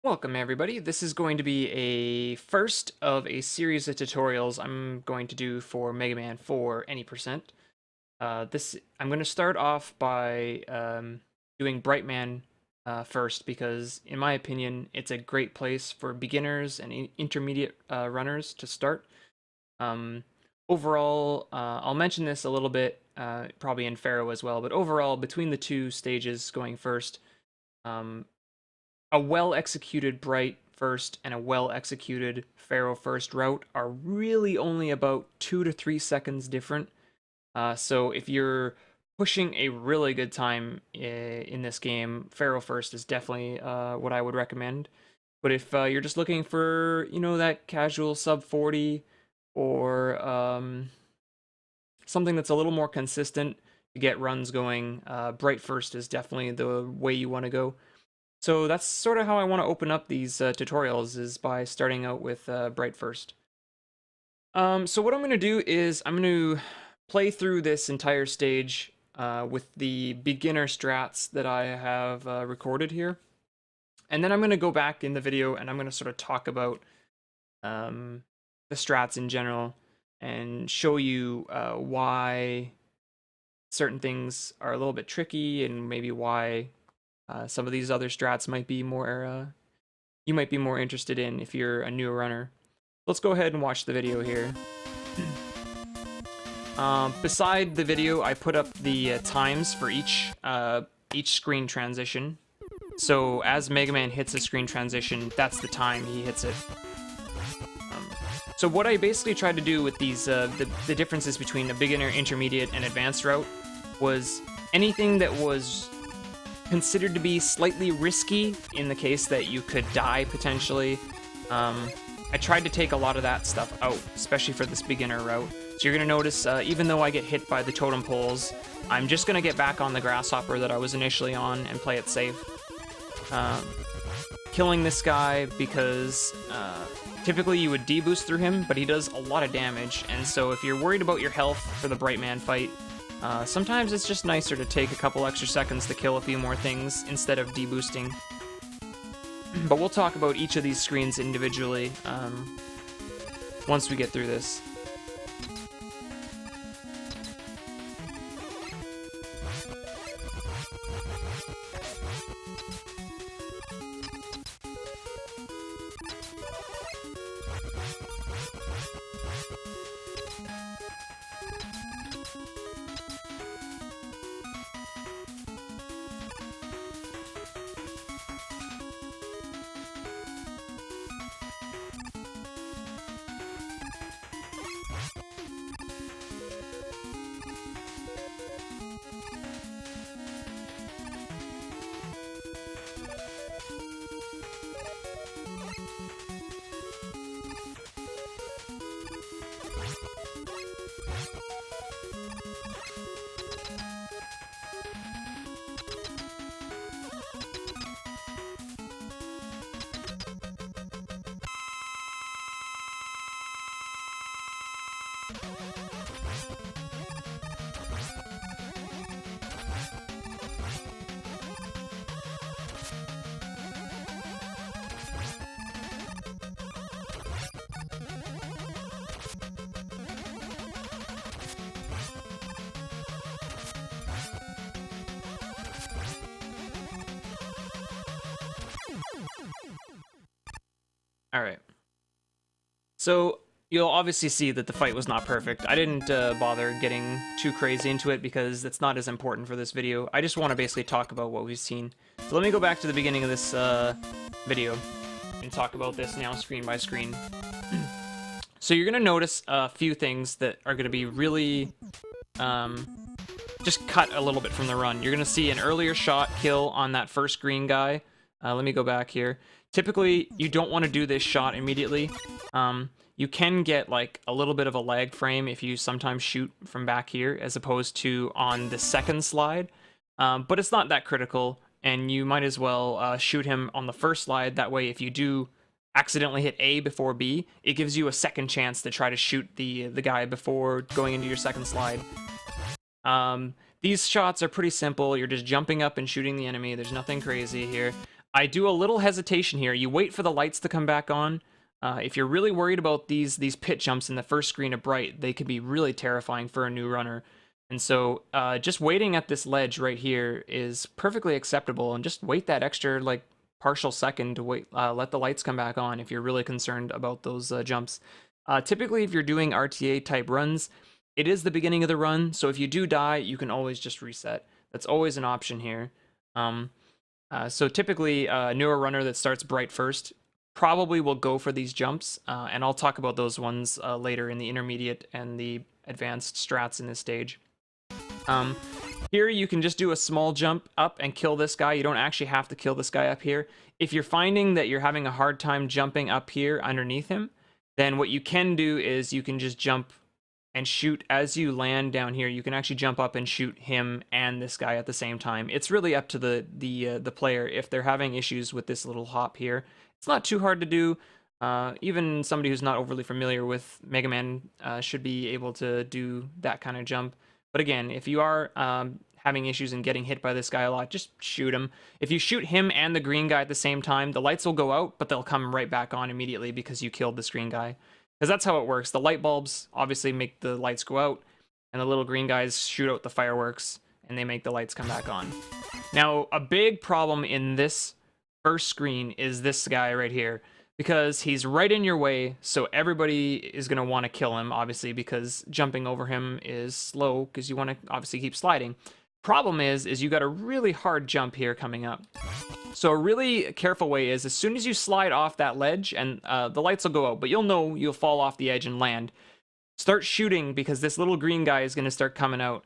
Welcome everybody. This is going to be a first of a series of tutorials I'm going to do for Mega Man 4 Any Percent. I'm going to start off by doing Brightman first because, in my opinion, it's a great place for beginners and intermediate runners to start. Um, Overall, I'll mention this a little bit, probably in Pharaoh as well, but overall, between the two stages going first, um, a well-executed Bright first and a well-executed Pharaoh first route are really only about 2 to 3 seconds different. So if you're pushing a really good time in this game, Pharaoh first is definitely what I would recommend. But if you're just looking for, that casual sub 40 or something that's a little more consistent to get runs going, Bright first is definitely the way you want to go. So that's sort of how I want to open up these tutorials, is by starting out with Bright first. So what I'm going to do is I'm going to play through this entire stage with the beginner strats that I have recorded here. And then I'm going to go back in the video and I'm going to sort of talk about the strats in general and show you why certain things are a little bit tricky and maybe why some of these other strats might be more you might be more interested in if you're a new runner. Let's go ahead and watch the video here. Beside the video, I put up the times for each screen transition. So as Mega Man hits a screen transition, that's the time he hits it. So what I basically tried to do with these the differences between a beginner, intermediate, and advanced route was anything that was considered to be slightly risky in the case that you could die potentially. I tried to take a lot of that stuff out, especially for this beginner route. So you're going to notice, even though I get hit by the totem poles, I'm just going to get back on the grasshopper that I was initially on and play it safe. Killing this guy because typically you would deboost through him, but he does a lot of damage, and so if you're worried about your health for the Brightman fight, sometimes it's just nicer to take a couple extra seconds to kill a few more things instead of deboosting. But we'll talk about each of these screens individually once we get through this. Alright. So, you'll obviously see that the fight was not perfect. I didn't bother getting too crazy into it because it's not as important for this video. I just want to basically talk about what we've seen. So let me go back to the beginning of this video and talk about this now screen by screen. So you're going to notice a few things that are going to be really just cut a little bit from the run. You're going to see an earlier shot kill on that first green guy. Let me go back here. Typically, you don't want to do this shot immediately. You can get like a little bit of a lag frame if you sometimes shoot from back here as opposed to on the second slide, but it's not that critical, and you might as well shoot him on the first slide. That way, if you do accidentally hit A before B, it gives you a second chance to try to shoot the guy before going into your second slide. These shots are pretty simple. You're just jumping up and shooting the enemy. There's nothing crazy here. I do a little hesitation here. You wait for the lights to come back on. If you're really worried about these pit jumps in the first screen of Bright, they can be really terrifying for a new runner. And so just waiting at this ledge right here is perfectly acceptable, and just wait that extra like partial second to wait, let the lights come back on if you're really concerned about those jumps. Typically, if you're doing RTA type runs, it is the beginning of the run, so if you do die, you can always just reset. That's always an option here. So typically, a newer runner that starts Bright first probably will go for these jumps, and I'll talk about those ones later in the intermediate and the advanced strats in this stage. Here you can just do a small jump up and kill this guy. You don't actually have to kill this guy up here. If you're finding that you're having a hard time jumping up here underneath him, then what you can do is you can just jump and shoot as you land down here. You can actually jump up and shoot him and this guy at the same time. It's really up to the player if they're having issues with this little hop here. It's not too hard to do. Even somebody who's not overly familiar with Mega Man should be able to do that kind of jump. But again, if you are having issues and getting hit by this guy a lot, just shoot him. If you shoot him and the green guy at the same time, the lights will go out, but they'll come right back on immediately because you killed this green guy. Because that's how it works. The light bulbs obviously make the lights go out, and the little green guys shoot out the fireworks, and they make the lights come back on. Now, a big problem in this first screen is this guy right here, because he's right in your way, so everybody is going to want to kill him, obviously, because jumping over him is slow, because you want to obviously keep sliding. Problem is you got a really hard jump here coming up. So a really careful way is as soon as you slide off that ledge, and the lights will go out, but you'll know you'll fall off the edge and land. Start shooting, because this little green guy is going to start coming out.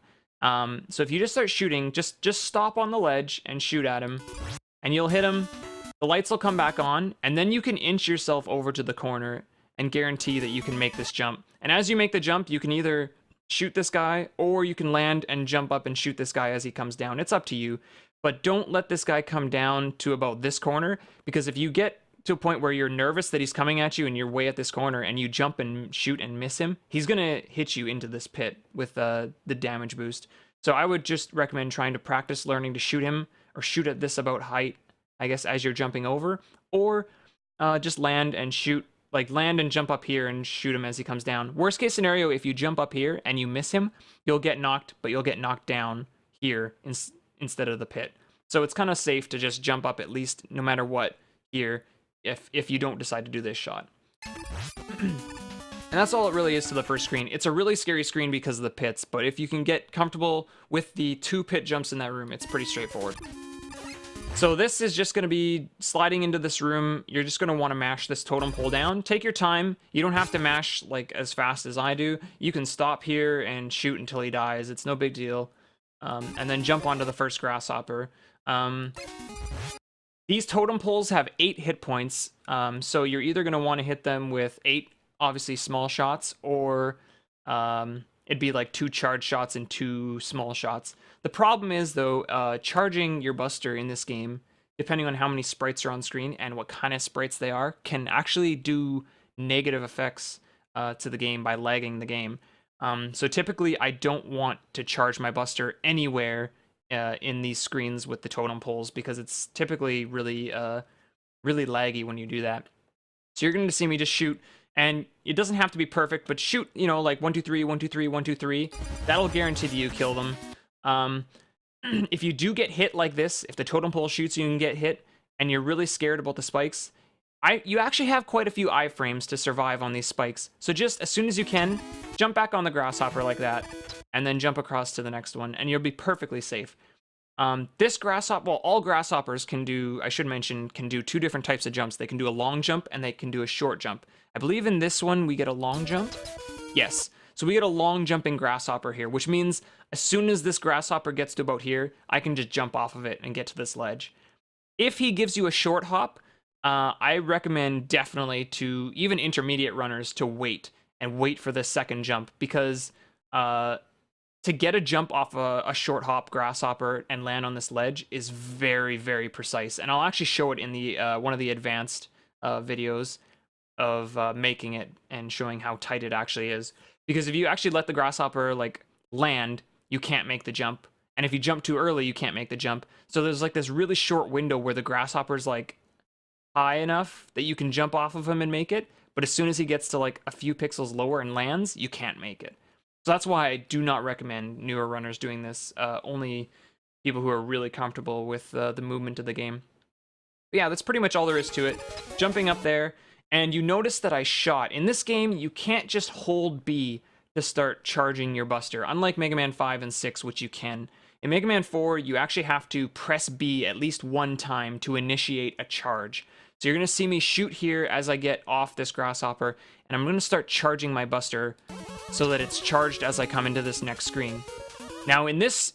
So if you just start shooting, just stop on the ledge and shoot at him, and you'll hit him. The lights will come back on, and then you can inch yourself over to the corner and guarantee that you can make this jump. And as you make the jump, you can either shoot this guy, or you can land and jump up and shoot this guy as he comes down. It's up to you. But don't let this guy come down to about this corner, because if you get to a point where you're nervous that he's coming at you and you're way at this corner and you jump and shoot and miss him, he's going to hit you into this pit with the damage boost. So I would just recommend trying to practice learning to shoot him, or shoot at this about height, I guess, as you're jumping over, or just land and shoot, like land and jump up here and shoot him as he comes down. Worst case scenario, if you jump up here and you miss him, you'll get knocked, but you'll get knocked down here instead of the pit. So it's kind of safe to just jump up at least, no matter what, here, if you don't decide to do this shot. And that's all it really is to the first screen. It's a really scary screen because of the pits, but if you can get comfortable with the 2 pit jumps in that room, it's pretty straightforward. So this is just going to be sliding into this room. You're just going to want to mash this totem pole down. Take your time. You don't have to mash like as fast as I do. You can stop here and shoot until he dies. It's no big deal. And then jump onto the first grasshopper. These totem poles have 8 hit points. So you're either going to want to hit them with 8 obviously small shots, or it'd be like 2 charge shots and 2 small shots. The problem is, though, charging your buster in this game, depending on how many sprites are on screen and what kind of sprites they are, can actually do negative effects to the game by lagging the game. So typically, I don't want to charge my buster anywhere in these screens with the totem poles, because it's typically really laggy when you do that. So you're going to see me just shoot. And it doesn't have to be perfect, but shoot, you know, like 1, 2, 3, 1, 2, 3, 1, 2, 3. That'll guarantee that you kill them. If you do get hit like this, if the totem pole shoots you and get hit, and you're really scared about the spikes, you actually have quite a few iframes to survive on these spikes. So just as soon as you can, jump back on the grasshopper like that, and then jump across to the next one, and you'll be perfectly safe. This grasshopper, well, all grasshoppers can do, I should mention, can do 2 different types of jumps. They can do a long jump, and they can do a short jump. I believe in this one, we get a long jump. Yes. So we get a long jumping grasshopper here, which means as soon as this grasshopper gets to about here, I can just jump off of it and get to this ledge. If he gives you a short hop, I recommend definitely to even intermediate runners to wait for the second jump, because to get a jump off a short hop grasshopper and land on this ledge is very, very precise. And I'll actually show it in the one of the advanced videos of making it and showing how tight it actually is. Because if you actually let the grasshopper like land, you can't make the jump. and if you jump too early, you can't make the jump. So there's like this really short window where the grasshopper's like high enough that you can jump off of him and make it, but as soon as he gets to like a few pixels lower and lands, you can't make it. So that's why I do not recommend newer runners doing this. Only people who are really comfortable with the movement of the game. But yeah, that's pretty much all there is to it. Jumping up there, and you notice that I shot. In this game, you can't just hold B to start charging your buster, unlike Mega Man 5 and 6, which you can. In Mega Man 4, you actually have to press B at least one time to initiate a charge. So you're going to see me shoot here as I get off this grasshopper, and I'm going to start charging my buster so that it's charged as I come into this next screen. Now in this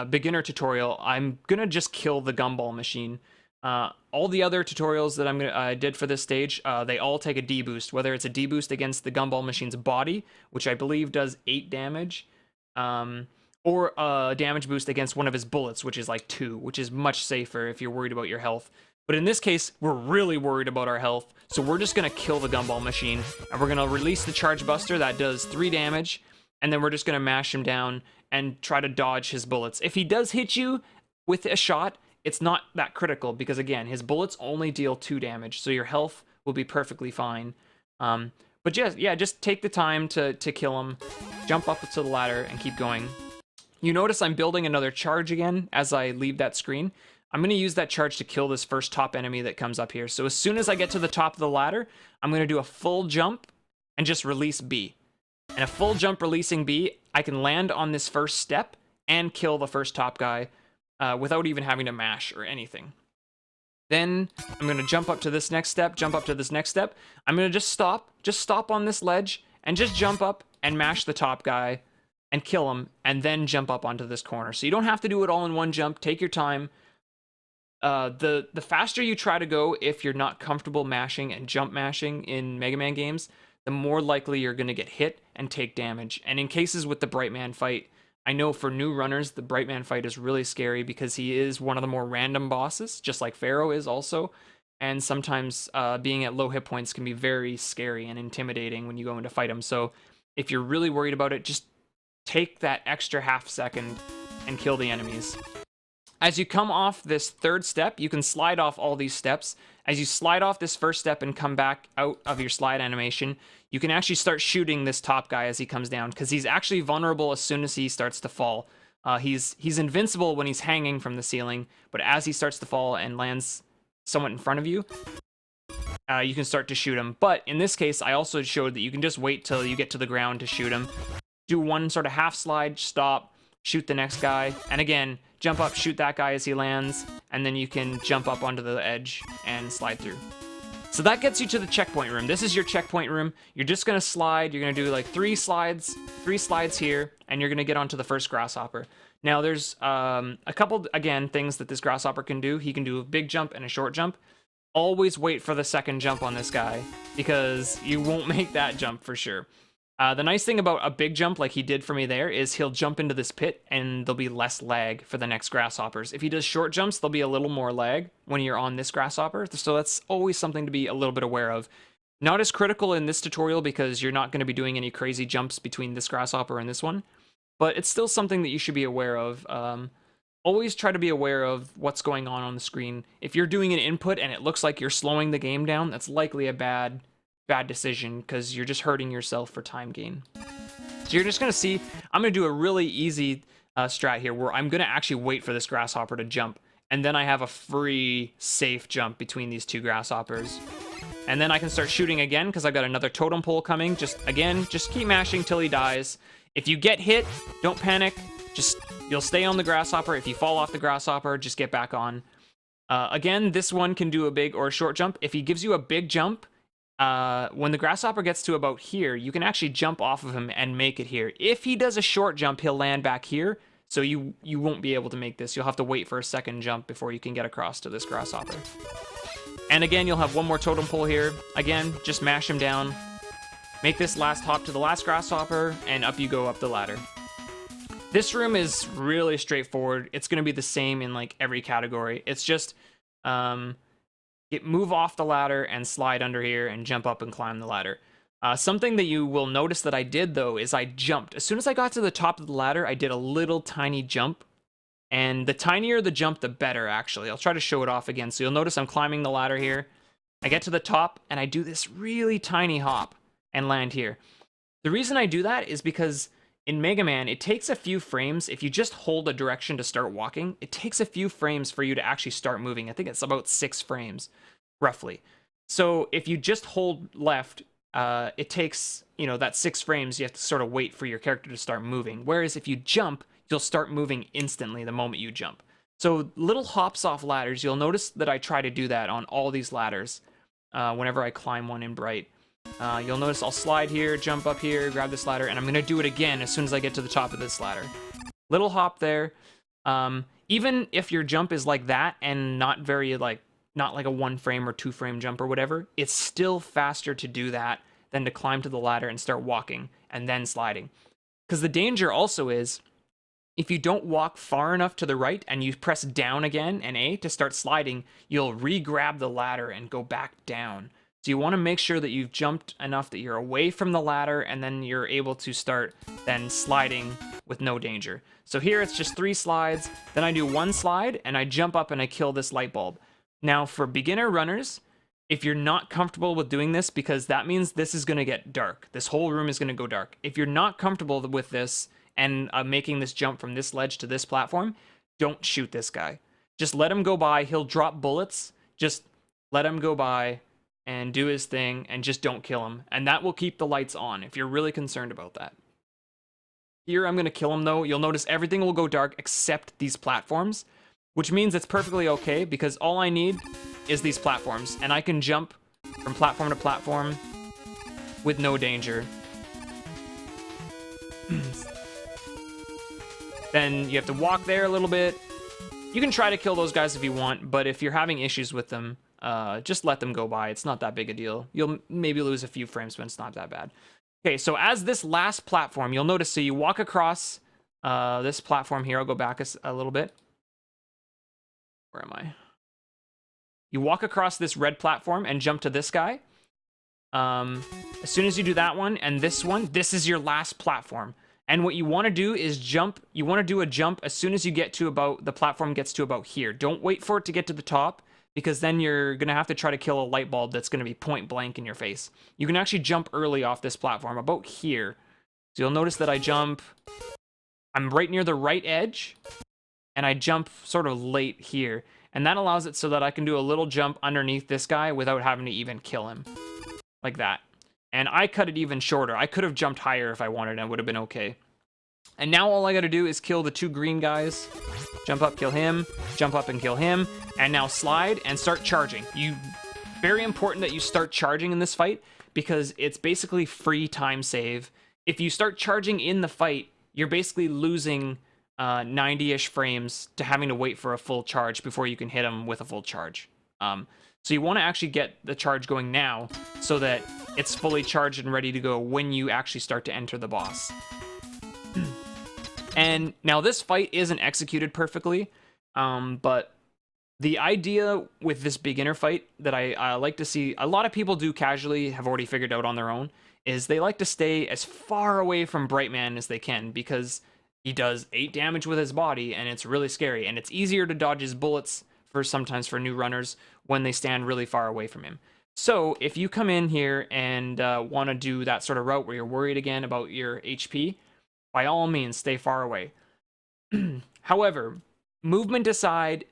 beginner tutorial, I'm going to just kill the gumball machine. All the other tutorials that I did for this stage, they all take a D boost, whether it's a D boost against the gumball machine's body, which I believe does 8 damage, or a damage boost against one of his bullets, which is like 2, which is much safer if you're worried about your health. But in this case, we're really worried about our health, so we're just going to kill the gumball machine, and we're going to release the charge buster that does 3 damage, and then we're just going to mash him down and try to dodge his bullets. If he does hit you with a shot, it's not that critical, because again, his bullets only deal 2 damage, so your health will be perfectly fine. But just take the time to kill him, jump up to the ladder, and keep going. You notice I'm building another charge again as I leave that screen. I'm going to use that charge to kill this first top enemy that comes up here. So as soon as I get to the top of the ladder, I'm going to do a full jump and just release B. And a full jump releasing B, I can land on this first step and kill the first top guy without even having to mash or anything. Then I'm going to jump up to this next step, jump up to this next step. I'm going to just stop on this ledge and just jump up and mash the top guy and kill him, and then jump up onto this corner. So you don't have to do it all in one jump. Take your time. The faster you try to go, if you're not comfortable mashing and jump mashing in Mega Man games, the more likely you're going to get hit and take damage. And in cases with the Bright Man fight, I know for new runners, the Bright Man fight is really scary because he is one of the more random bosses, just like Pharaoh is also. And sometimes being at low hit points can be very scary and intimidating when you go in to fight him. So if you're really worried about it, just take that extra half second and kill the enemies. As you come off this third step, you can slide off all these steps. As you slide off this first step and come back out of your slide animation, you can actually start shooting this top guy as he comes down, because he's actually vulnerable as soon as he starts to fall. He's invincible when he's hanging from the ceiling, but as he starts to fall and lands somewhat in front of you, you can start to shoot him. But in this case, I also showed that you can just wait till you get to the ground to shoot him. Do one sort of half slide, stop, shoot the next guy, and again, jump up, shoot that guy as he lands, and then you can jump up onto the edge and slide through. So that gets you to the checkpoint room. This is your checkpoint room. You're just gonna slide. You're gonna do like 3 slides here, and you're gonna get onto the first grasshopper. Now there's a couple, again, things that this grasshopper can do. He can do a big jump and a short jump. Always wait for the second jump on this guy, because you won't make that jump for sure. The nice thing about a big jump like he did for me there is he'll jump into this pit and there'll be less lag for the next grasshoppers. If he does short jumps, there'll be a little more lag when you're on this grasshopper. So that's always something to be a little bit aware of. Not as critical in this tutorial because you're not going to be doing any crazy jumps between this grasshopper and this one. But it's still something that you should be aware of. Always try to be aware of what's going on the screen. If you're doing an input and it looks like you're slowing the game down, that's likely a bad decision, because you're just hurting yourself for time gain. So you're just going to see, I'm going to do a really easy strat here where I'm going to actually wait for this grasshopper to jump, and then I have a free, safe jump between these two grasshoppers. And then I can start shooting again because I've got another totem pole coming. Just keep mashing till he dies. If you get hit, don't panic. You'll stay on the grasshopper. If you fall off the grasshopper, just get back on. Again, this one can do a big or a short jump. If he gives you a big jump, when the grasshopper gets to about here, you can actually jump off of him and make it here. If he does a short jump, he'll land back here, so you won't be able to make this. You'll have to wait for a second jump before you can get across to this grasshopper. And again, you'll have one more totem pole here. Again, just mash him down. Make this last hop to the last grasshopper, and up you go up the ladder. This room is really straightforward. It's going to be the same in like every category. It's just move off the ladder and slide under here and jump up and climb the ladder. Something that you will notice that I did, though, is I jumped. As soon as I got to the top of the ladder, I did a little tiny jump. And the tinier the jump, the better, actually. I'll try to show it off again. So you'll notice I'm climbing the ladder here. I get to the top, and I do this really tiny hop and land here. The reason I do that is because in Mega Man, it takes a few frames. If you just hold a direction to start walking, it takes a few frames for you to actually start moving. I think it's about 6 frames, roughly. So if you just hold left, it takes, that 6 frames. You have to sort of wait for your character to start moving. Whereas if you jump, you'll start moving instantly the moment you jump. So little hops off ladders. You'll notice that I try to do that on all these ladders whenever I climb one in Bright. You'll notice I'll slide here, jump up here, grab this ladder, and I'm going to do it again as soon as I get to the top of this ladder. Little hop there. Even if your jump is like that and not very not like a 1 frame or 2 frame jump or whatever, it's still faster to do that than to climb to the ladder and start walking and then sliding. Because the danger also is, if you don't walk far enough to the right and you press down again and A to start sliding, you'll re-grab the ladder and go back down. So you want to make sure that you've jumped enough that you're away from the ladder, and then you're able to start then sliding with no danger. So here it's just 3 slides, then I do 1 slide and I jump up and I kill this light bulb. Now for beginner runners, if you're not comfortable with doing this, because that means this is going to get dark. This whole room is going to go dark. If you're not comfortable with this and making this jump from this ledge to this platform, don't shoot this guy. Just let him go by. He'll drop bullets. Just let him go by and do his thing, and just don't kill him. And that will keep the lights on if you're really concerned about that. Here I'm going to kill him, though. You'll notice everything will go dark except these platforms, which means it's perfectly okay, because all I need is these platforms, and I can jump from platform to platform with no danger. Then you have to walk there a little bit. You can try to kill those guys if you want, but if you're having issues with them, just let them go by. It's not that big a deal. You'll maybe lose a few frames, but it's not that bad. Okay, so as this last platform, you'll notice, so you walk across this platform here. I'll go back a little bit. Where am I? You walk across this red platform and jump to this guy. As soon as you do that one and this one, this is your last platform. And what you want to do is jump. You want to do a jump as soon as you get to about, the platform gets to about here. Don't wait for it to get to the top, because then you're going to have to try to kill a light bulb that's going to be point blank in your face. You can actually jump early off this platform, about here. So you'll notice that I jump. I'm right near the right edge, and I jump sort of late here. And that allows it so that I can do a little jump underneath this guy without having to even kill him. Like that. And I cut it even shorter. I could have jumped higher if I wanted, and it would have been okay. And now all I gotta do is kill the 2 green guys. Jump up, kill him. Jump up and kill him. And now slide and start charging. Very important that you start charging in this fight, because it's basically free time save. If you start charging in the fight, you're basically losing 90-ish frames to having to wait for a full charge before you can hit him with a full charge. So you want to actually get the charge going now, so that it's fully charged and ready to go when you actually start to enter the boss. And now this fight isn't executed perfectly, but the idea with this beginner fight that I like to see a lot of people do casually, have already figured out on their own, is they like to stay as far away from Brightman as they can, because he does 8 damage with his body, and it's really scary, and it's easier to dodge his bullets sometimes for new runners when they stand really far away from him. So if you come in here and want to do that sort of route where you're worried again about your HP, by all means, stay far away. However, movement aside,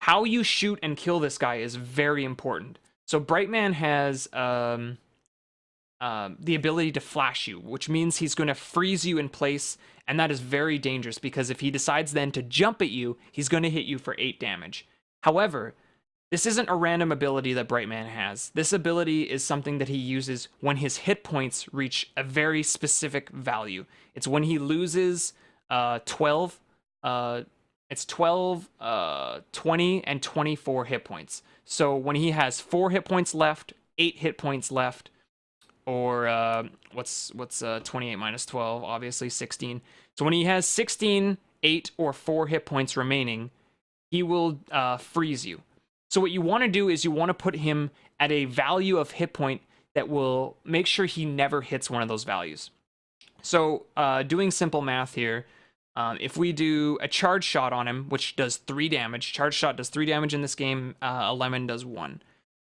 how you shoot and kill this guy is very important. So Brightman has the ability to flash you, which means he's going to freeze you in place, and that is very dangerous, because if he decides then to jump at you, he's going to hit you for 8 damage. However, this isn't a random ability that Brightman has. This ability is something that he uses when his hit points reach a very specific value. It's when he loses 12, it's 12, 20, and 24 hit points. So when he has 4 hit points left, 8 hit points left, or what's 28 minus 12? Obviously 16. So when he has 16, 8, or 4 hit points remaining, he will freeze you. So what you want to do is you want to put him at a value of hit point that will make sure he never hits one of those values. So doing simple math here, if we do a charge shot on him, which does 3 damage, charge shot does 3 damage in this game, a lemon does 1.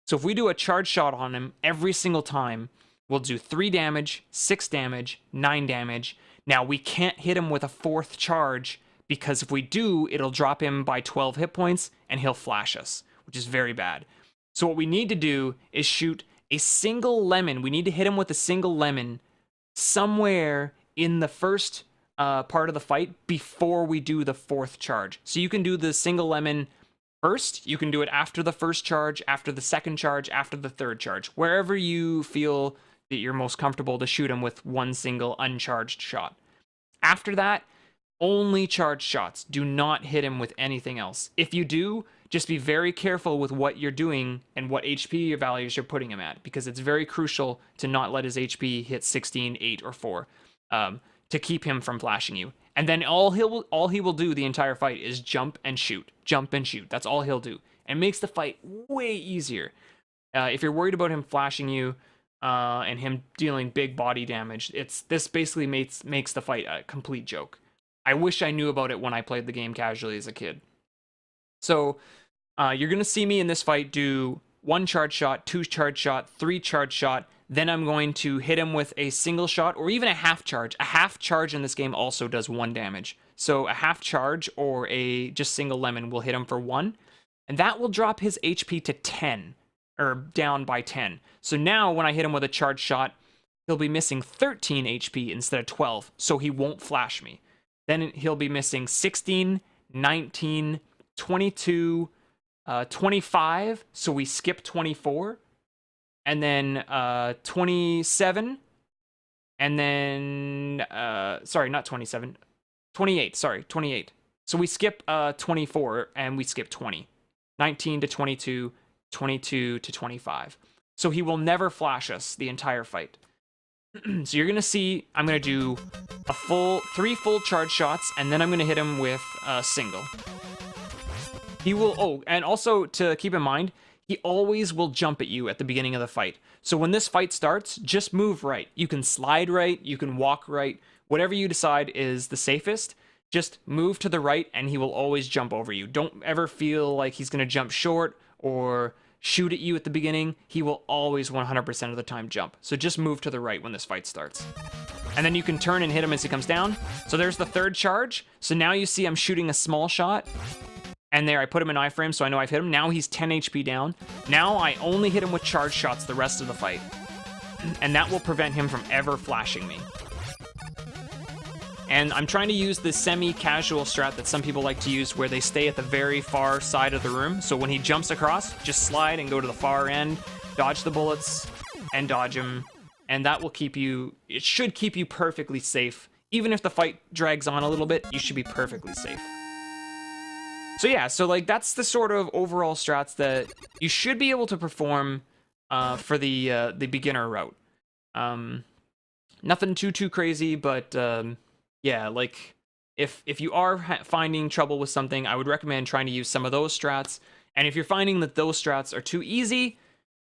So if we do a charge shot on him every single time, we'll do 3 damage, 6 damage, 9 damage. Now we can't hit him with a 4th charge, because if we do, it'll drop him by 12 hit points and he'll flash us, which is very bad. So what we need to do is shoot a single lemon. We need to hit him with a single lemon somewhere in the first part of the fight before we do the 4th charge. So you can do the single lemon first, you can do it after the 1st charge, after the 2nd charge, after the 3rd charge, wherever you feel that you're most comfortable to shoot him with one single uncharged shot. After that, only charged shots. Do not hit him with anything else. If you do, just be very careful with what you're doing and what HP values you're putting him at, because it's very crucial to not let his HP hit 16, 8, or 4 to keep him from flashing you. And then all he will do the entire fight is jump and shoot. Jump and shoot. That's all he'll do. And makes the fight way easier. If you're worried about him flashing you and him dealing big body damage, this basically makes the fight a complete joke. I wish I knew about it when I played the game casually as a kid. So you're going to see me in this fight do 1 charge shot, 2 charge shot, 3 charge shot. Then I'm going to hit him with a single shot or even a half charge. A half charge in this game also does 1 damage. So a half charge or a just single lemon will hit him for 1. And that will drop his HP to 10, or down by 10. So now when I hit him with a charge shot, he'll be missing 13 HP instead of 12. So he won't flash me. Then he'll be missing 16, 19, 22, 25. So we skip 24. And then 27, and then, sorry, not 27, 28, sorry, 28. So we skip 24, and we skip 20. 19 to 22, 22 to 25. So he will never flash us the entire fight. So you're going to see, I'm going to do 3 full charge shots, and then I'm going to hit him with a single. He will, and also to keep in mind, he always will jump at you at the beginning of the fight. So when this fight starts, just move right. You can slide right, you can walk right. Whatever you decide is the safest, just move to the right and he will always jump over you. Don't ever feel like he's going to jump short or shoot at you at the beginning. He will always 100% of the time jump. So just move to the right when this fight starts. And then you can turn and hit him as he comes down. So there's the 3rd charge. So now you see I'm shooting a small shot. And there, I put him in iframe, so I know I've hit him. Now he's 10 HP down. Now I only hit him with charge shots the rest of the fight. And that will prevent him from ever flashing me. And I'm trying to use the semi-casual strat that some people like to use, where they stay at the very far side of the room. So when he jumps across, just slide and go to the far end, dodge the bullets, and dodge him. And that will keep you, it should keep you perfectly safe. Even if the fight drags on a little bit, you should be perfectly safe. So yeah, so like that's the sort of overall strats that you should be able to perform for the beginner route. Nothing too crazy, but yeah, like if you are finding trouble with something, I would recommend trying to use some of those strats. And if you're finding that those strats are too easy,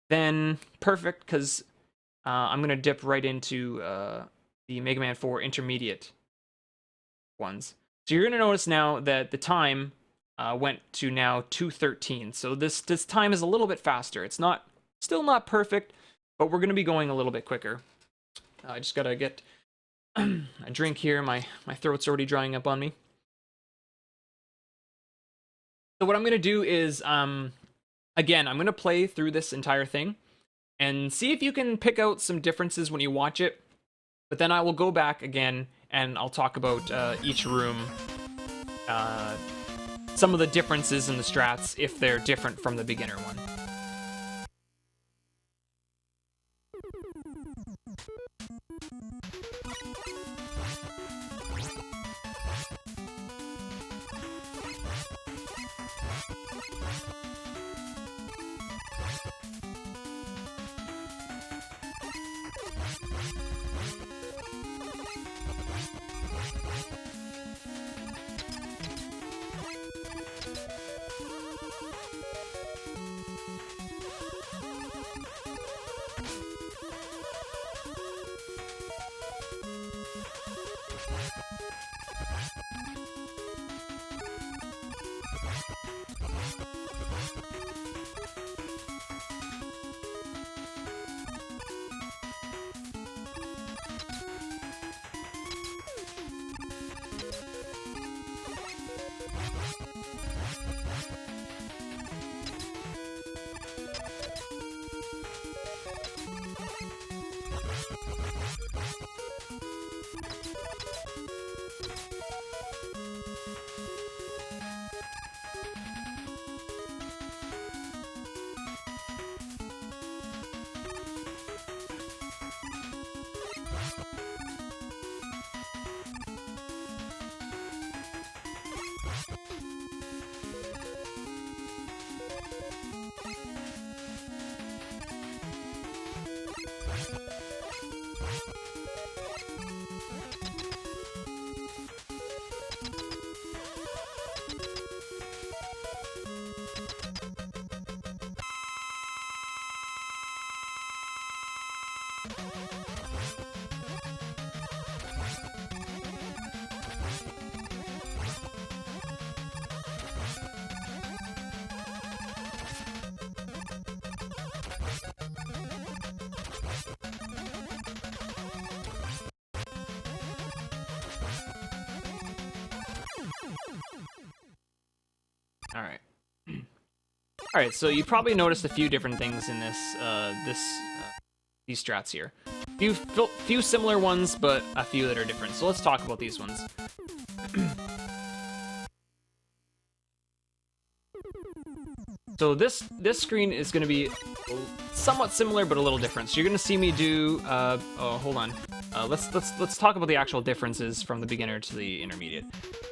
then perfect, because I'm gonna dip right into the Mega Man 4 intermediate ones. So you're gonna notice now that the time went to now 2:13. So this time is a little bit faster. It's still not perfect, but we're going to be going a little bit quicker. I just got to get a drink here. My throat's already drying up on me. So what I'm going to do is, again, I'm going to play through this entire thing and see if you can pick out some differences when you watch it. But then I will go back again and I'll talk about each room, some of the differences in the strats if they're different from the beginner one. Alright. Alright, so you probably noticed a few different things in these strats here. Few similar ones, but a few that are different. So let's talk about these ones. So this screen is going to be somewhat similar, but a little different. So you're going to see me do. Oh, hold on. Let's talk about the actual differences from the beginner to the intermediate.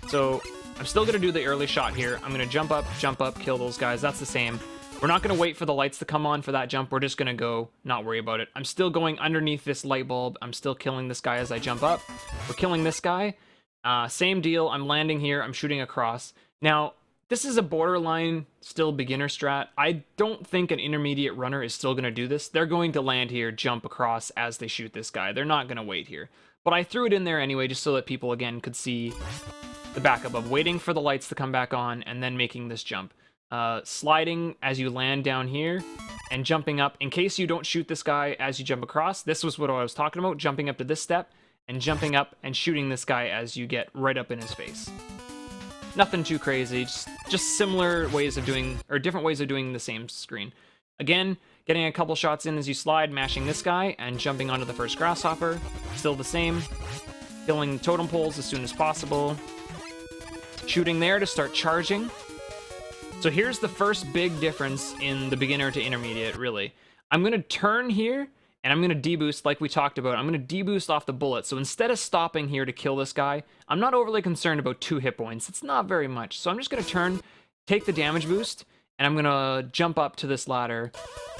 So I'm still going to do the early shot here. I'm going to jump up, kill those guys. That's the same. We're not going to wait for the lights to come on for that jump. We're just going to go, not worry about it. I'm still going underneath this light bulb. I'm still killing this guy as I jump up. We're killing this guy. Same deal. I'm landing here. I'm shooting across. Now, this is a borderline still beginner strat. I don't think an intermediate runner is still going to do this. They're going to land here, jump across as they shoot this guy. They're not going to wait here. But I threw it in there anyway just so that people, again, could see the backup of waiting for the lights to come back on and then making this jump. Sliding as you land down here and jumping up. In case you don't shoot this guy as you jump across, this was what I was talking about, jumping up to this step and jumping up and shooting this guy as you get right up in his face. Nothing too crazy, just similar ways of doing, or different ways of doing the same screen. Again, getting a couple shots in as you slide, mashing this guy, and jumping onto the first grasshopper. Still the same. Killing totem poles as soon as possible. Shooting there to start charging. So here's the first big difference in the beginner to intermediate, really. I'm going to turn here, and I'm going to deboost like we talked about. I'm going to deboost off the bullet. So instead of stopping here to kill this guy, I'm not overly concerned about 2 hit points. It's not very much. So I'm just going to turn, take the damage boost, and I'm going to jump up to this ladder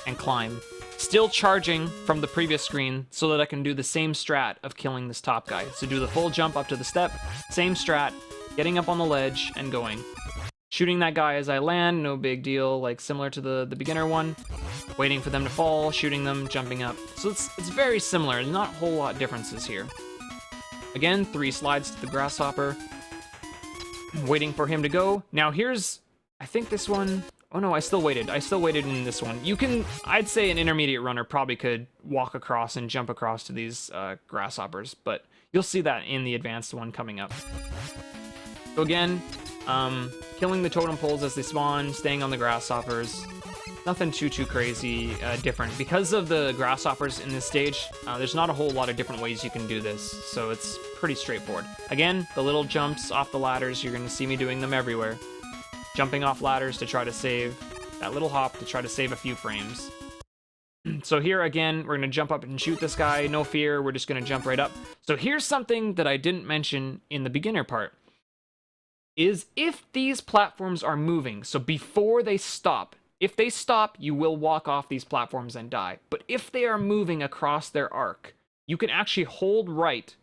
and climb. Still charging from the previous screen so that I can do the same strat of killing this top guy. So do the full jump up to the step, same strat, getting up on the ledge and going. Shooting that guy as I land, no big deal, like similar to the beginner one. Waiting for them to fall, shooting them, jumping up. So it's very similar, there's not a whole lot differences here. Again, 3 slides to the grasshopper. Waiting for him to go. Now here's, I think this one, oh no, I still waited in this one. You can, I'd say an intermediate runner probably could walk across and jump across to these grasshoppers, but you'll see that in the advanced one coming up. So again, killing the totem poles as they spawn, staying on the grasshoppers. Nothing too crazy different. Because of the grasshoppers in this stage, there's not a whole lot of different ways you can do this, so it's pretty straightforward. Again, the little jumps off the ladders, you're going to see me doing them everywhere. Jumping off ladders to try to save, that little hop to try to save a few frames. So here again, we're going to jump up and shoot this guy, no fear, we're just going to jump right up. So here's something that I didn't mention in the beginner part. Is if these platforms are moving, so before they stop, if they stop, you will walk off these platforms and die. But if they are moving across their arc, you can actually hold right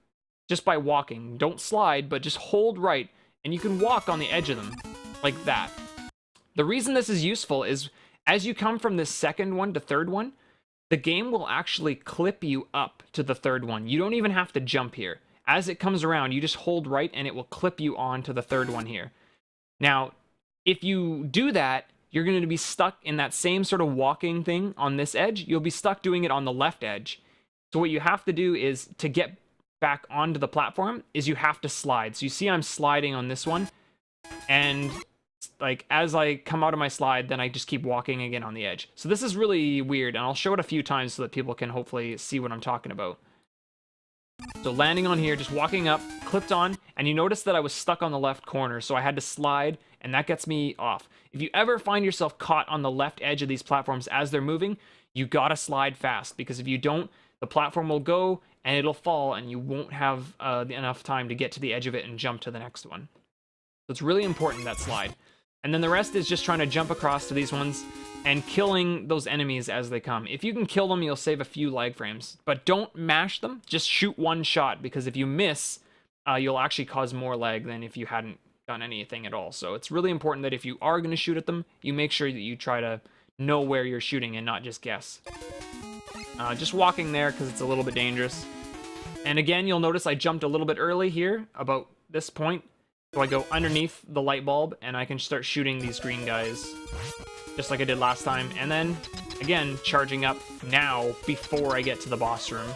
just by walking. Don't slide, but just hold right, and you can walk on the edge of them, like that. The reason this is useful is, as you come from this second one to third one, the game will actually clip you up to the third one. You don't even have to jump here. As it comes around, you just hold right and it will clip you on to the third one here. Now, if you do that, you're going to be stuck in that same sort of walking thing on this edge. You'll be stuck doing it on the left edge. So what you have to do is, to get back onto the platform, is you have to slide. So you see I'm sliding on this one, and like as I come out of my slide, then I just keep walking again on the edge. So this is really weird, and I'll show it a few times so that people can hopefully see what I'm talking about. So landing on here, just walking up, clipped on, and you notice that I was stuck on the left corner, so I had to slide, and that gets me off. If you ever find yourself caught on the left edge of these platforms as they're moving, you gotta slide fast, because if you don't, the platform will go, and it'll fall, and you won't have enough time to get to the edge of it and jump to the next one. So it's really important, that slide. And then the rest is just trying to jump across to these ones and killing those enemies as they come. If you can kill them, you'll save a few lag frames. But don't mash them, just shoot one shot, because if you miss, you'll actually cause more lag than if you hadn't done anything at all. So it's really important that if you are going to shoot at them, you make sure that you try to know where you're shooting and not just guess. Just walking there because it's a little bit dangerous. And again, you'll notice I jumped a little bit early here, about this point. So I go underneath the light bulb, and I can start shooting these green guys, just like I did last time. And then, again, charging up now before I get to the boss room.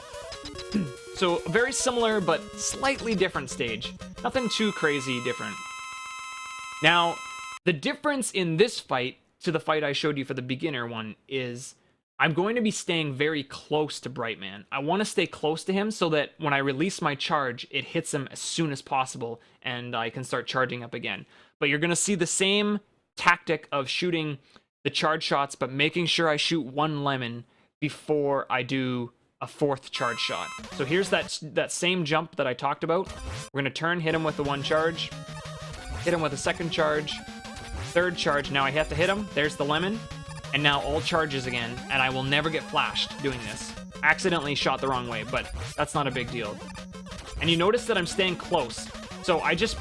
So, very similar, but slightly different stage. Nothing too crazy different. Now, the difference in this fight to the fight I showed you for the beginner one is I'm going to be staying very close to Brightman. I want to stay close to him so that when I release my charge, it hits him as soon as possible and I can start charging up again. But you're going to see the same tactic of shooting the charge shots, but making sure I shoot one lemon before I do a fourth charge shot. So here's that same jump that I talked about. We're going to turn, hit him with the one charge, hit him with a second charge, third charge. Now I have to hit him. There's the lemon. And now all charges again, and I will never get flashed doing this. Accidentally shot the wrong way, but that's not a big deal. And you notice that I'm staying close. So I just,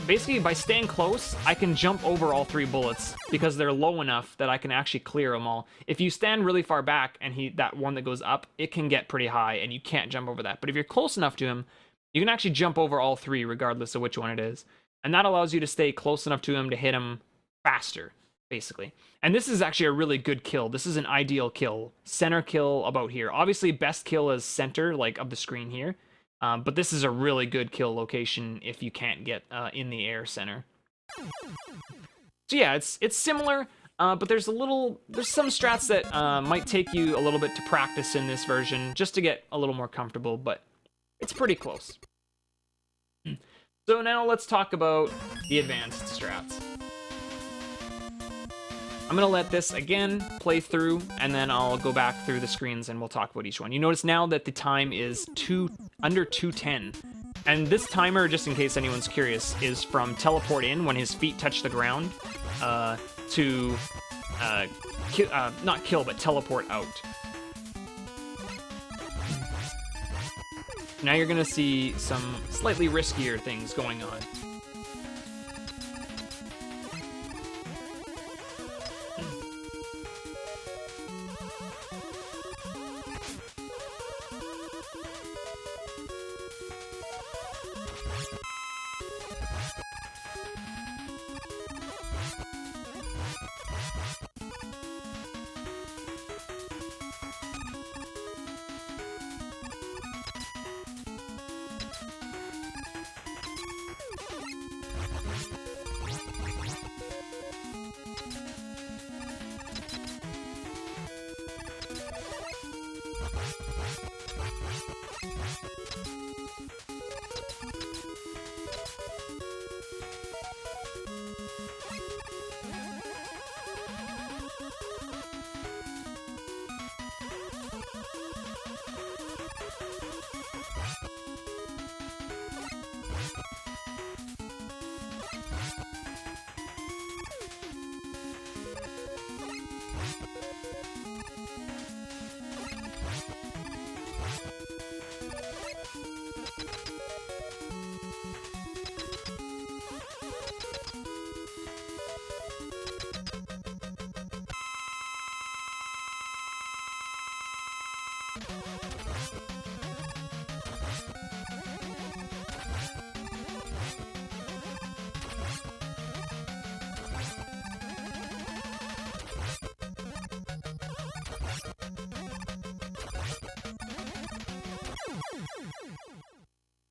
basically by staying close, I can jump over all 3 bullets because they're low enough that I can actually clear them all. If you stand really far back and that one that goes up, it can get pretty high and you can't jump over that. But if you're close enough to him, you can actually jump over all 3 regardless of which one it is. And that allows you to stay close enough to him to hit him faster, basically. And this is actually a really good kill. This is an ideal kill. Center kill about here. Obviously, best kill is center, like, of the screen here. But this is a really good kill location if you can't get in the air center. So yeah, it's similar, but there's some strats that might take you a little bit to practice in this version, just to get a little more comfortable, but it's pretty close. So now let's talk about the advanced strats. I'm going to let this, again, play through, and then I'll go back through the screens and we'll talk about each one. You notice now that the time is under 2:10. And this timer, just in case anyone's curious, is from teleport in when his feet touch the ground to, not kill, but teleport out. Now you're going to see some slightly riskier things going on.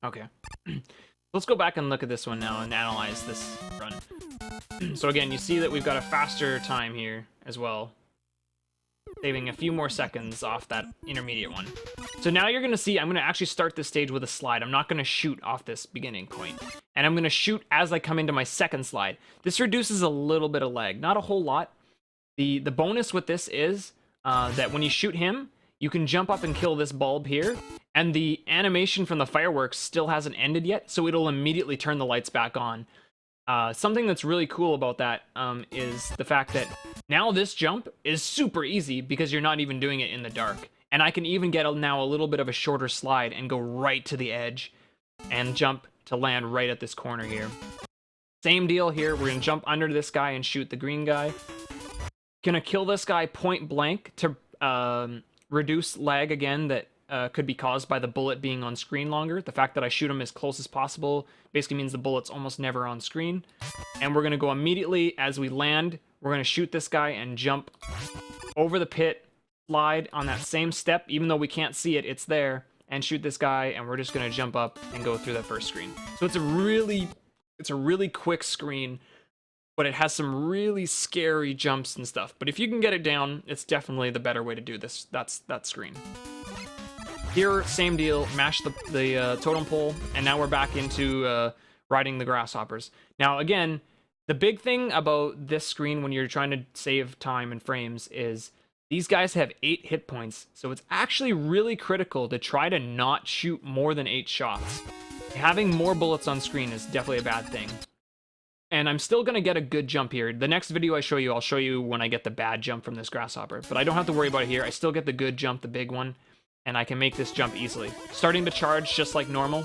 Okay. Let's go back and look at this one now and analyze this run. So again, you see that we've got a faster time here as well, saving a few more seconds off that intermediate one. So now you're going to see I'm going to actually start this stage with a slide. I'm not going to shoot off this beginning point. And I'm going to shoot as I come into my second slide. This reduces a little bit of lag, not a whole lot. The bonus with this is that when you shoot him, you can jump up and kill this bulb here, and the animation from the fireworks still hasn't ended yet, so it'll immediately turn the lights back on. Something that's really cool about that is the fact that now this jump is super easy because you're not even doing it in the dark. And I can even get now a little bit of a shorter slide and go right to the edge and jump to land right at this corner here. Same deal here. We're going to jump under this guy and shoot the green guy. Gonna kill this guy point blank to reduce lag again that could be caused by the bullet being on screen longer. The fact that I shoot him as close as possible basically means the bullet's almost never on screen. And we're going to go immediately as we land. We're going to shoot this guy and jump over the pit, slide on that same step, even though we can't see it, it's there, and shoot this guy, and we're just going to jump up and go through that first screen. So it's a really quick screen, but it has some really scary jumps and stuff. But if you can get it down, it's definitely the better way to do this. That's that screen. Here, same deal, mash the totem pole, and now we're back into riding the grasshoppers. Now again, the big thing about this screen when you're trying to save time and frames is these guys have 8 hit points, so it's actually really critical to try to not shoot more than 8 shots. Having more bullets on screen is definitely a bad thing. And I'm still going to get a good jump here. The next video I show you, I'll show you when I get the bad jump from this grasshopper. But I don't have to worry about it here. I still get the good jump, the big one, and I can make this jump easily. Starting to charge just like normal.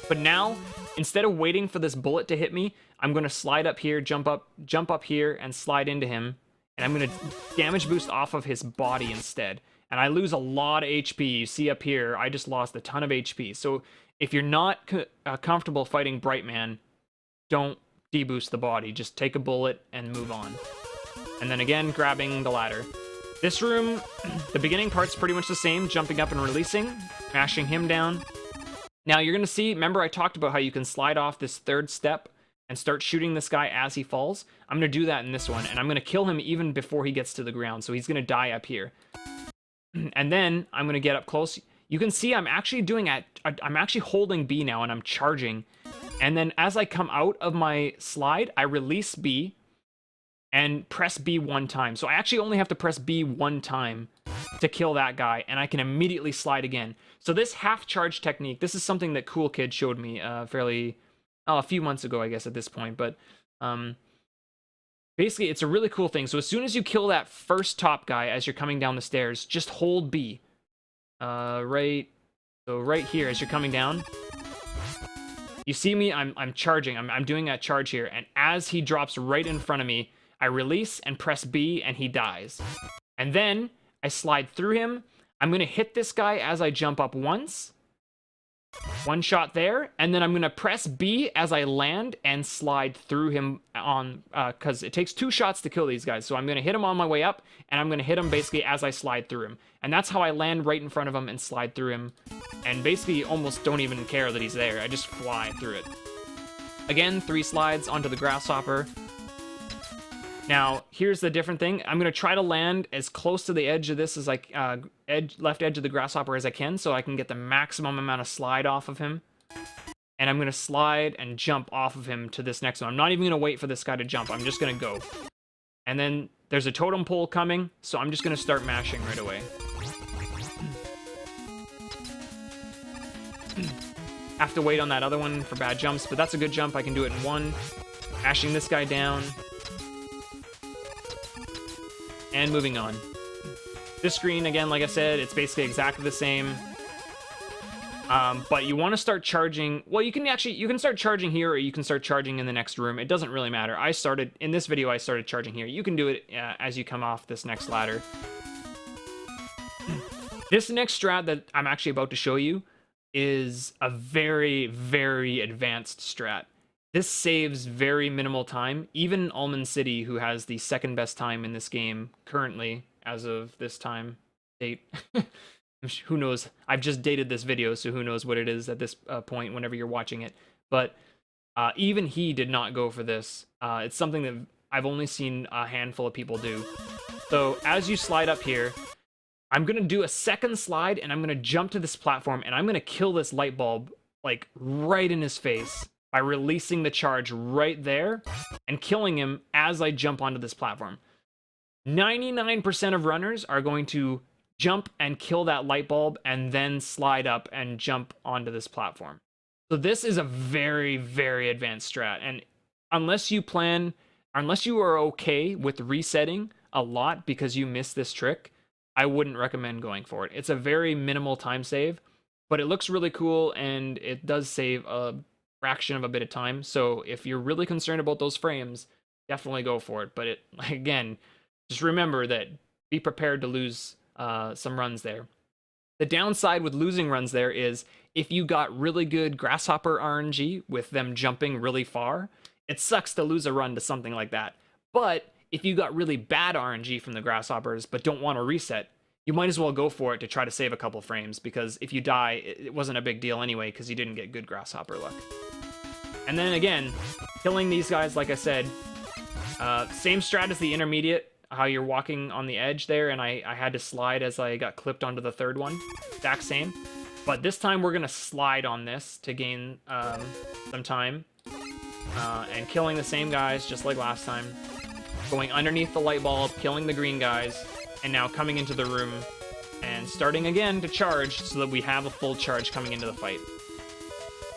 But now, instead of waiting for this bullet to hit me, I'm going to slide up here, jump up here, and slide into him. And I'm going to damage boost off of his body instead. And I lose a lot of HP. You see up here, I just lost a ton of HP. So if you're not comfortable fighting Brightman, don't deboost the body. Just take a bullet and move on. And then again, grabbing the ladder. This room, the beginning part's pretty much the same. Jumping up and releasing, mashing him down. Now you're going to see, remember I talked about how you can slide off this third step and start shooting this guy as he falls. I'm going to do that in this one, and I'm going to kill him even before he gets to the ground, so he's going to die up here. And then I'm going to get up close. You can see I'm actually holding B now, and I'm charging. And then as I come out of my slide, I release B and press B one time. So I actually only have to press B one time to kill that guy, and I can immediately slide again. So this half charge technique, this is something that Cool Kid showed me a few months ago, I guess, at this point. But basically, it's a really cool thing. So as soon as you kill that first top guy as you're coming down the stairs, just hold B. Right here as you're coming down. You see me, I'm charging. I'm doing a charge here. And as he drops right in front of me, I release and press B, and he dies. And then I slide through him. I'm going to hit this guy as I jump up once. One shot there. And then I'm going to press B as I land and slide through him on, because it takes 2 shots to kill these guys. So I'm going to hit him on my way up, and I'm going to hit him basically as I slide through him. And that's how I land right in front of him and slide through him. And basically almost don't even care that he's there. I just fly through it. Again, 3 slides onto the grasshopper. Now, here's the different thing. I'm going to try to land as close to the edge of this as left edge of the grasshopper as I can, so I can get the maximum amount of slide off of him. And I'm going to slide and jump off of him to this next one. I'm not even going to wait for this guy to jump. I'm just going to go. And then there's a totem pole coming, so I'm just going to start mashing right away. Have to wait on that other one for bad jumps, but that's a good jump. I can do it in one. Mashing this guy down. And moving on. This screen, again, like I said, it's basically exactly the same. But you want to start charging. Well, you can start charging here, or you can start charging in the next room. It doesn't really matter. In this video, I started charging here. You can do it as you come off this next ladder. This next strat that I'm actually about to show you is a very, very advanced strat. This saves very minimal time. Even Almond City, who has the second best time in this game currently, as of this time date. Who knows? I've just dated this video, so who knows what it is at this point whenever you're watching it. But even he did not go for this. It's something that I've only seen a handful of people do. So as you slide up here, I'm going to do a second slide, and I'm going to jump to this platform, and I'm going to kill this light bulb, like, right in his face by releasing the charge right there and killing him as I jump onto this platform. 99% of runners are going to jump and kill that light bulb and then slide up and jump onto this platform. So this is a very, very advanced strat. And unless you are okay with resetting a lot because you missed this trick, I wouldn't recommend going for it. It's a very minimal time save, but it looks really cool, and it does save a fraction of a bit of time. So if you're really concerned about those frames, definitely go for it. But again, just remember that be prepared to lose some runs there. The downside with losing runs there is if you got really good grasshopper RNG with them jumping really far, it sucks to lose a run to something like that. But if you got really bad RNG from the grasshoppers but don't want to reset, you might as well go for it to try to save a couple frames, because if you die, it wasn't a big deal anyway because you didn't get good grasshopper luck. And then again, killing these guys, like I said, same strat as the intermediate, how you're walking on the edge there, and I had to slide as I got clipped onto the third one. Exact same. But this time we're going to slide on this to gain some time. And killing the same guys just like last time. Going underneath the light bulb, killing the green guys, and now coming into the room and starting again to charge so that we have a full charge coming into the fight.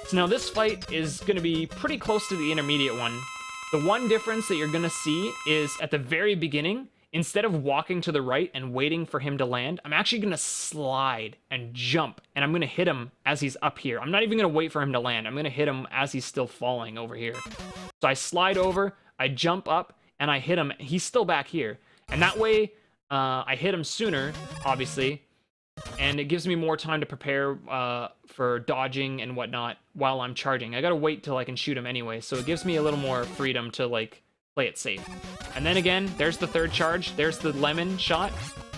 So now this fight is going to be pretty close to the intermediate one. The one difference that you're going to see is at the very beginning, instead of walking to the right and waiting for him to land, I'm actually going to slide and jump, and I'm going to hit him as he's up here. I'm not even going to wait for him to land. I'm going to hit him as he's still falling over here. So I slide over, I jump up, and I hit him. He's still back here. And that way, I hit him sooner, obviously, and it gives me more time to prepare for dodging and whatnot while I'm charging. I gotta wait till I can shoot him anyway, so it gives me a little more freedom to, like, play it safe. And then again, there's the third charge, there's the lemon shot,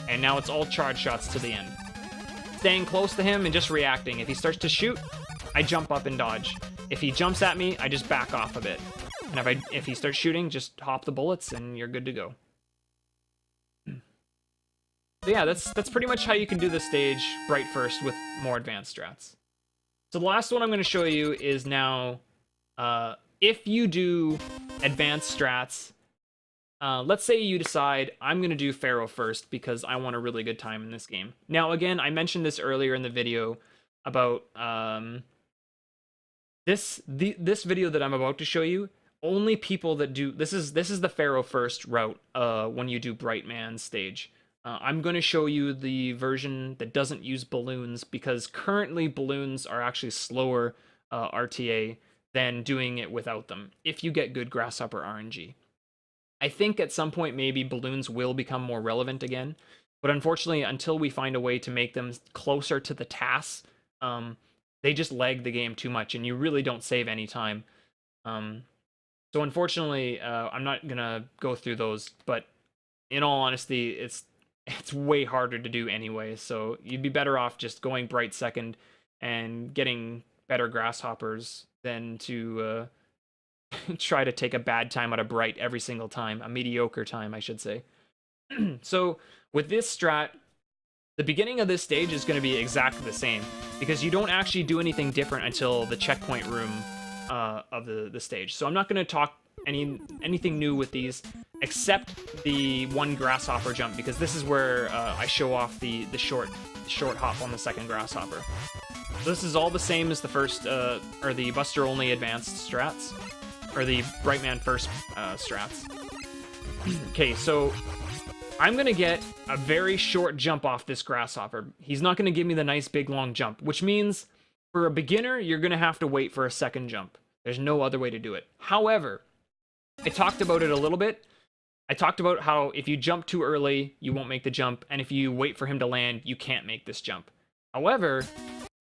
and now it's all charge shots to the end. Staying close to him and just reacting. If he starts to shoot, I jump up and dodge. If he jumps at me, I just back off a bit. And if he starts shooting, just hop the bullets and you're good to go. So yeah, that's pretty much how you can do the stage bright first with more advanced strats. So the last one I'm going to show you is now, if you do advanced strats, let's say you decide, I'm going to do Pharaoh first because I want a really good time in this game. Now again, I mentioned this earlier in the video about this video that I'm about to show you. Only people that do this is the Pharaoh first route when you do Brightman stage. I'm going to show you the version that doesn't use balloons, because currently balloons are actually slower RTA than doing it without them, if you get good grasshopper RNG. I think at some point maybe balloons will become more relevant again, but unfortunately until we find a way to make them closer to the tasks, they just lag the game too much and you really don't save any time. So unfortunately, I'm not going to go through those, but in all honesty, it's way harder to do anyway, so you'd be better off just going bright second and getting better grasshoppers than to try to take a bad time out of bright every single time, a mediocre time, I should say. So with this strat, the beginning of this stage is going to be exactly the same, because you don't actually do anything different until the checkpoint room of the stage. So I'm not going to talk anything new with these, except the one grasshopper jump, because this is where I show off the short hop on the second grasshopper. So this is all the same as the first, or the Buster only advanced strats, or the Brightman first strats. Okay, so I'm gonna get a very short jump off this grasshopper. He's not gonna give me the nice big long jump, which means for a beginner, you're gonna have to wait for a second jump. There's no other way to do it. However, I talked about it a little bit. I talked about how if you jump too early, you won't make the jump, and if you wait for him to land, you can't make this jump. However,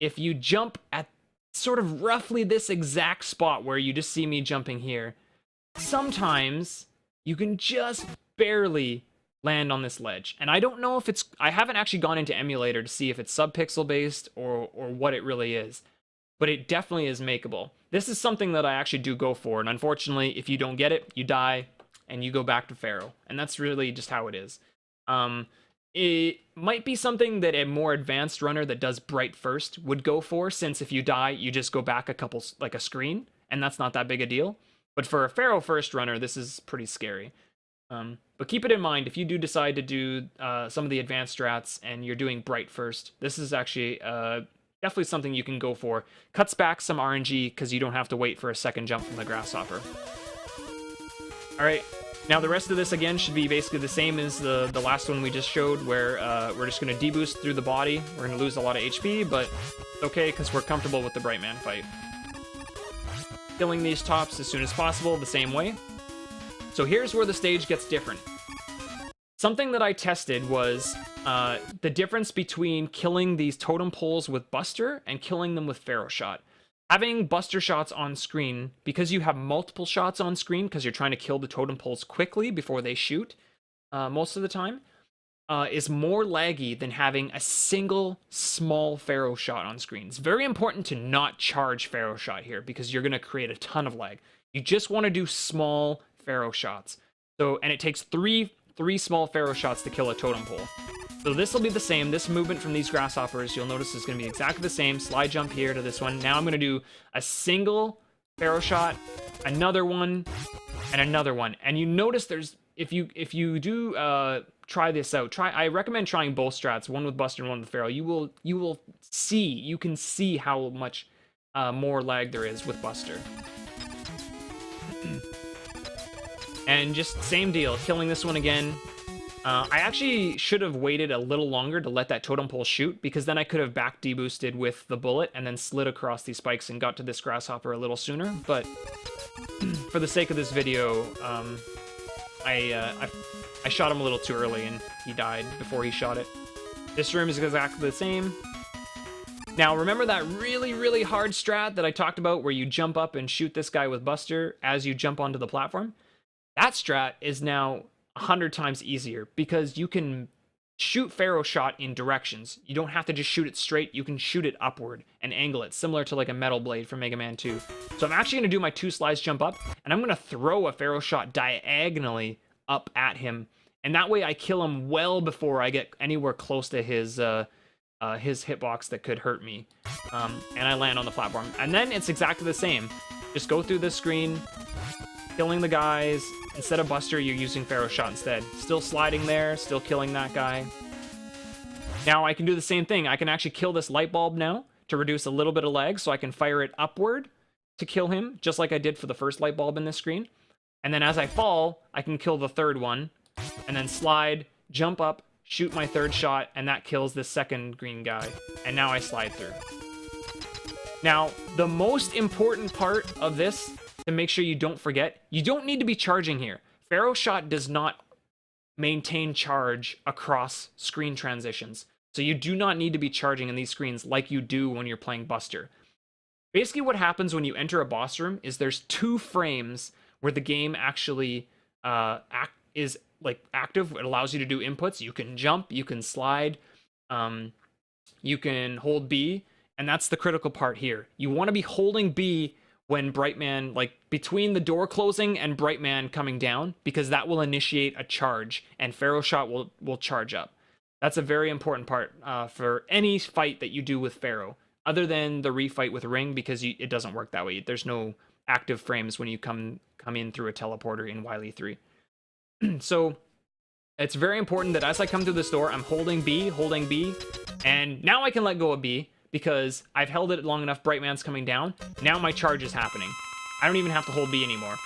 if you jump at sort of roughly this exact spot where you just see me jumping here, sometimes you can just barely land on this ledge. And I don't know if I haven't actually gone into emulator to see if it's subpixel based or what it really is, but it definitely is makeable. This is something that I actually do go for, and unfortunately, if you don't get it, you die, and you go back to Pharaoh. And that's really just how it is. It might be something that a more advanced runner that does bright first would go for, since if you die, you just go back a screen, and that's not that big a deal. But for a Pharaoh first runner, this is pretty scary. But keep it in mind, if you do decide to do some of the advanced strats and you're doing bright first, this is actually definitely something you can go for. Cuts back some RNG because you don't have to wait for a second jump from the grasshopper. Alright, now the rest of this again should be basically the same as the last one we just showed, where we're just going to deboost through the body. We're going to lose a lot of HP, but it's okay because we're comfortable with the Brightman fight. Killing these tops as soon as possible the same way. So here's where the stage gets different. Something that I tested was the difference between killing these totem poles with Buster and killing them with Pharaoh Shot. Having Buster shots on screen, because you have multiple shots on screen, because you're trying to kill the totem poles quickly before they shoot, most of the time, is more laggy than having a single small Pharaoh Shot on screen. It's very important to not charge Pharaoh Shot here, because you're going to create a ton of lag. You just want to do small Pharaoh Shots. So, and it takes three small Pharaoh Shots to kill a totem pole. So this will be the same. This movement from these grasshoppers, you'll notice, is going to be exactly the same. Slide jump here to this one. Now I'm going to do a single Pharaoh Shot, another one, and another one. And you notice there's, if you do try this out, I recommend trying both strats, one with Buster and one with Pharaoh. You can see how much more lag there is with Buster. And just same deal, killing this one again. I actually should have waited a little longer to let that totem pole shoot, because then I could have back deboosted with the bullet and then slid across these spikes and got to this grasshopper a little sooner. But for the sake of this video, I shot him a little too early and he died before he shot it. This room is exactly the same. Now remember that really, really hard strat that I talked about where you jump up and shoot this guy with Buster as you jump onto the platform? That strat is now 100 times easier, because you can shoot Pharaoh Shot in directions. You don't have to just shoot it straight, you can shoot it upward and angle it, similar to like a metal blade from Mega Man 2. So I'm actually going to do my 2 slides jump up, and I'm going to throw a Pharaoh Shot diagonally up at him, and that way I kill him well before I get anywhere close to his hitbox that could hurt me. And I land on the platform. And then it's exactly the same. Just go through this screen, killing the guys. Instead of Buster, you're using Pharaoh Shot instead. Still sliding there, still killing that guy. Now I can do the same thing. I can actually kill this light bulb now to reduce a little bit of lag, so I can fire it upward to kill him, just like I did for the first light bulb in this screen. And then as I fall, I can kill the third one, and then slide, jump up, shoot my third shot, and that kills this second green guy. And now I slide through. Now, the most important part of this, to make sure you don't forget, you don't need to be charging here. Pharaoh Shot does not maintain charge across screen transitions. So you do not need to be charging in these screens like you do when you're playing Buster. Basically what happens when you enter a boss room is there's 2 frames where the game actually is like active. It allows you to do inputs. You can jump, you can slide, you can hold B, and that's the critical part here. You want to be holding B when Brightman, like between the door closing and Brightman coming down, because that will initiate a charge, and Pharaoh Shot will charge up. That's a very important part for any fight that you do with Pharaoh, other than the refight with Ring, because it doesn't work that way. There's no active frames when you come in through a teleporter in Wily 3. So it's very important that as I come through this door, I'm holding B, and now I can let go of B, because I've held it long enough. Brightman's coming down. Now my charge is happening. I don't even have to hold B anymore.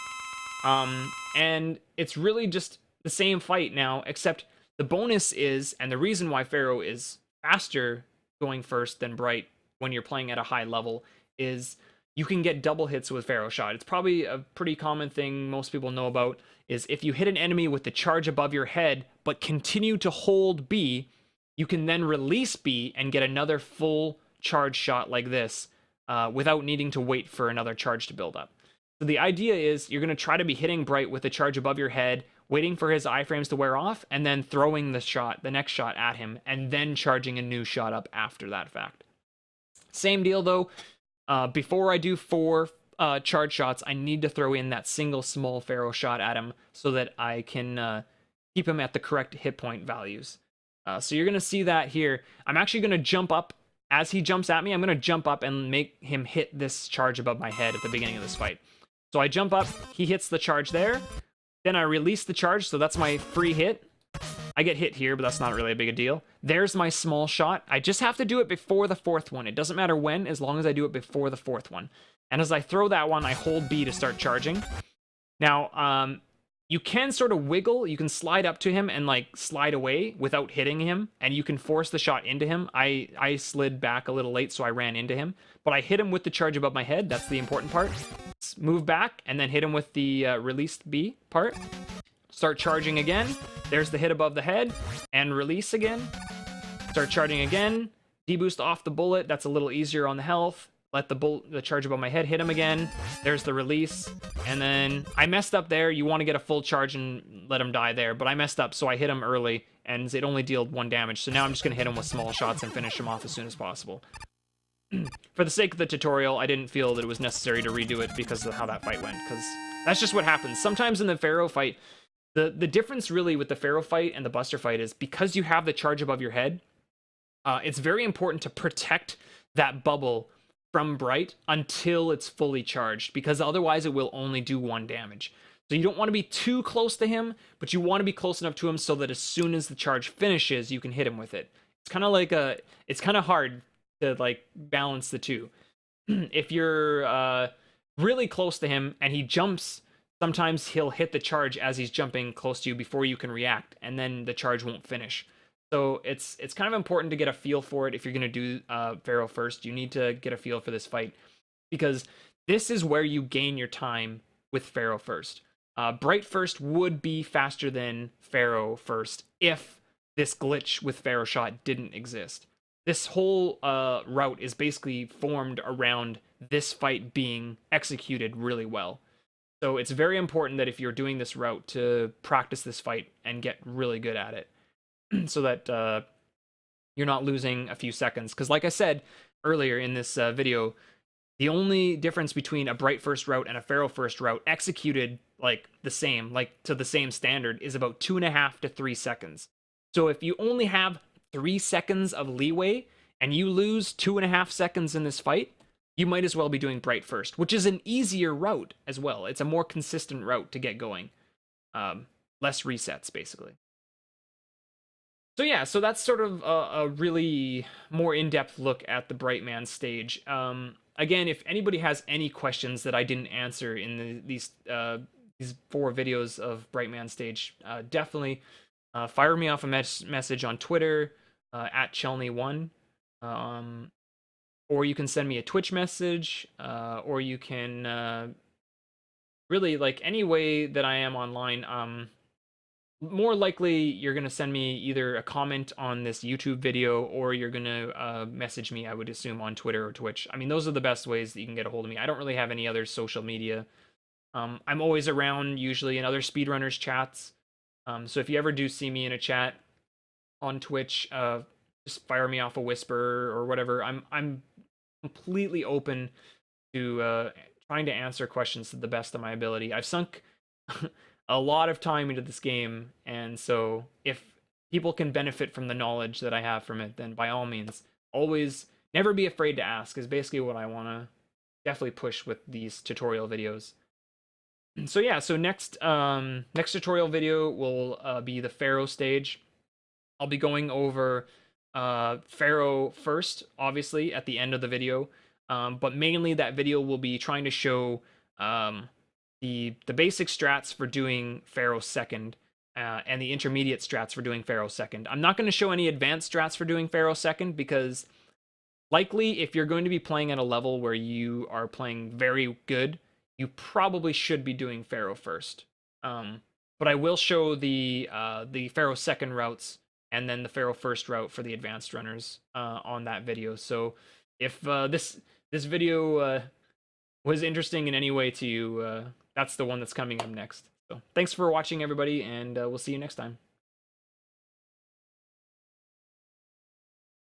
And it's really just the same fight now, except the bonus is, and the reason why Pharaoh is faster going first than Bright when you're playing at a high level, is you can get double hits with Pharaoh Shot. It's probably a pretty common thing most people know about, is if you hit an enemy with the charge above your head, but continue to hold B, you can then release B and get another full charge shot like this without needing to wait for another charge to build up. So the idea is you're going to try to be hitting Bright with the charge above your head, waiting for his iframes to wear off, and then throwing the next shot at him, and then charging a new shot up after that fact. Same deal though, before I do 4 charge shots, I need to throw in that single small Pharaoh Shot at him so that I can keep him at the correct hit point values. So you're going to see that here. I'm actually going to jump up. As he jumps at me, I'm going to jump up and make him hit this charge above my head at the beginning of this fight. So I jump up, he hits the charge there, then I release the charge, so that's my free hit. I get hit here, but that's not really a big a deal. There's my small shot. I just have to do it before the 4th one. It doesn't matter when, as long as I do it before the 4th one. And as I throw that one, I hold B to start charging. Now, you can sort of wiggle. You can slide up to him and like slide away without hitting him, and you can force the shot into him. I slid back a little late, so I ran into him, but I hit him with the charge above my head. That's the important part. Move back and then hit him with the released B part. start charging again. There's the hit above the head, and release again. Start charging again. Deboost off the bullet. That's a little easier on the health. Let the charge above my head hit him again. There's the release. And then I messed up there. You want to get a full charge and let him die there. But I messed up, so I hit him early, and it only dealt 1 damage. So now I'm just going to hit him with small shots and finish him off as soon as possible. For the sake of the tutorial, I didn't feel that it was necessary to redo it because of how that fight went. Because that's just what happens. Sometimes in the Pharaoh fight, the difference really with the Pharaoh fight and the Buster fight is because you have the charge above your head, it's very important to protect that bubble from Bright until it's fully charged, because otherwise it will only do 1 damage. So you don't want to be too close to him, but you want to be close enough to him so that as soon as the charge finishes, you can hit him with it. It's kind of like it's kind of hard to like balance the two. If you're really close to him and he jumps, sometimes he'll hit the charge as he's jumping close to you before you can react, and then the charge won't finish. So it's kind of important to get a feel for it if you're going to do Pharaoh first. You need to get a feel for this fight, because this is where you gain your time with Pharaoh first. Bright first would be faster than Pharaoh first if this glitch with Pharaoh shot didn't exist. This whole route is basically formed around this fight being executed really well. So it's very important that if you're doing this route to practice this fight and get really good at it, so that you're not losing a few seconds. Because like I said earlier in this video, the only difference between a Bright first route and a Pharaoh first route executed like the same, like to the same standard, is about 2.5 to 3 seconds. So if you only have 3 seconds of leeway and you lose 2.5 seconds in this fight, you might as well be doing Bright first, which is an easier route as well. It's a more consistent route to get going. Less resets, basically. So yeah, so that's sort of a really more in-depth look at the Brightman stage. Again, if anybody has any questions that I didn't answer in these 4 videos of Brightman stage, definitely fire me off a message on Twitter at Chelney1, or you can send me a Twitch message, or you can really, like, any way that I am online. More likely, you're going to send me either a comment on this YouTube video, or you're going to message me, I would assume, on Twitter or Twitch. I mean, those are the best ways that you can get a hold of me. I don't really have any other social media. I'm always around, usually, in other speedrunners chats. So if you ever do see me in a chat on Twitch, just fire me off a whisper or whatever. I'm completely open to trying to answer questions to the best of my ability. I've sunk a lot of time into this game, and so if people can benefit from the knowledge that I have from it, then by all means, always never be afraid to ask, is basically what I want to definitely push with these tutorial videos. So yeah, so next tutorial video will be the Pharaoh stage. I'll be going over Pharaoh first, obviously, at the end of the video, but mainly that video will be trying to show the basic strats for doing Pharaoh second, and the intermediate strats for doing Pharaoh second. I'm not going to show any advanced strats for doing Pharaoh second, because likely if you're going to be playing at a level where you are playing very good, you probably should be doing Pharaoh first. But I will show the Pharaoh second routes and then the Pharaoh first route for the advanced runners on that video. So if this video was interesting in any way to you, that's the one that's coming up next. So thanks for watching, everybody, and we'll see you next time.